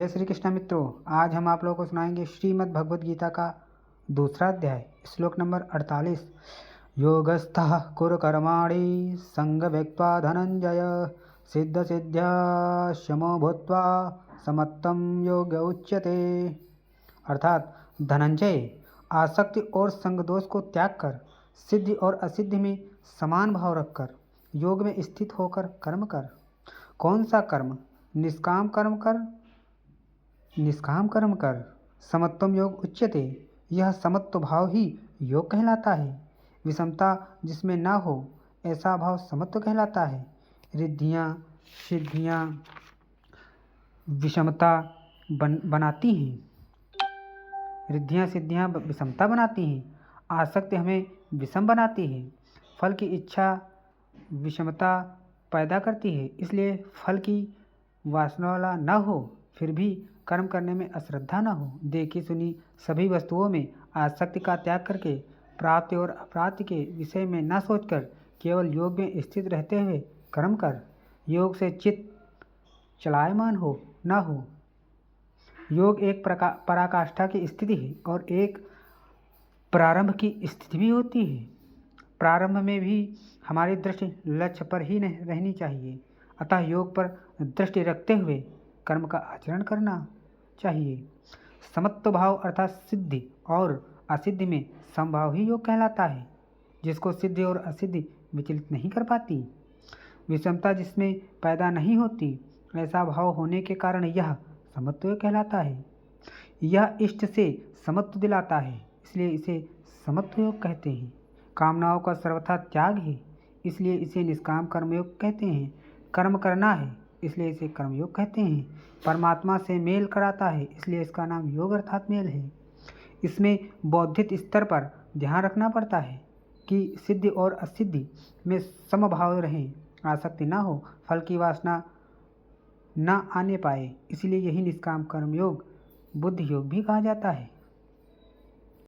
जय श्री कृष्ण मित्रों, आज हम आप लोगों को सुनाएंगे श्रीमद् भगवद गीता का दूसरा अध्याय श्लोक नंबर 48। योगस्थः कुरु कर्माणि संग व्यक्त्वा धनंजय सिद्ध सिद्ध्या शमो भूत्वा समत्तम योग उच्यते। अर्थात धनंजय, आसक्ति और संग दोष को त्याग कर सिद्धि और असिद्धि में समान भाव रखकर योग में स्थित होकर कर्म कर। कौन सा कर्म? निष्काम कर्म कर। समत्वम योग उच्यते, यह समत्व भाव ही योग कहलाता है। विषमता जिसमें ना हो ऐसा भाव समत्व कहलाता है। रिद्धियाँ सिद्धियाँ विषमता बनाती हैं। रिद्धियाँ सिद्धियाँ विषमता बनाती हैं। आसक्ति हमें विषम बनाती है। फल की इच्छा विषमता पैदा करती है। इसलिए फल की वासना वाला न हो, फिर भी कर्म करने में अश्रद्धा न हो। देखी सुनी सभी वस्तुओं में आसक्ति का त्याग करके प्राप्ति और अप्राप्ति के विषय में न सोचकर केवल योग में स्थित रहते हुए कर्म कर। योग से चित्त चलायमान हो न हो। योग एक पराकाष्ठा की स्थिति है और एक प्रारंभ की स्थिति भी होती है। प्रारंभ में भी हमारी दृष्टि लक्ष्य पर ही रहनी चाहिए। अतः योग पर दृष्टि रखते हुए कर्म का आचरण करना चाहिए। समत्व भाव अर्थात सिद्धि और असिद्धि में समभाव ही योग कहलाता है, जिसको सिद्धि और असिद्धि विचलित नहीं कर पाती। विषमता जिसमें पैदा नहीं होती, ऐसा भाव होने के कारण यह समत्व योग कहलाता है। यह इष्ट से समत्व दिलाता है, इसलिए इसे समत्व योग कहते हैं। कामनाओं का सर्वथा त्याग है, इसलिए इसे निष्काम कर्मयोग कहते हैं। कर्म करना है, इसलिए इसे कर्मयोग कहते हैं। परमात्मा से मेल कराता है, इसलिए इसका नाम योग अर्थात मेल है। इसमें बौद्धिक स्तर पर ध्यान रखना पड़ता है कि सिद्धि और असिद्धि में समभाव रहे, आसक्ति न हो, फल की वासना न आने पाए। इसलिए यही निष्काम कर्मयोग बुद्धि योग भी कहा जाता है।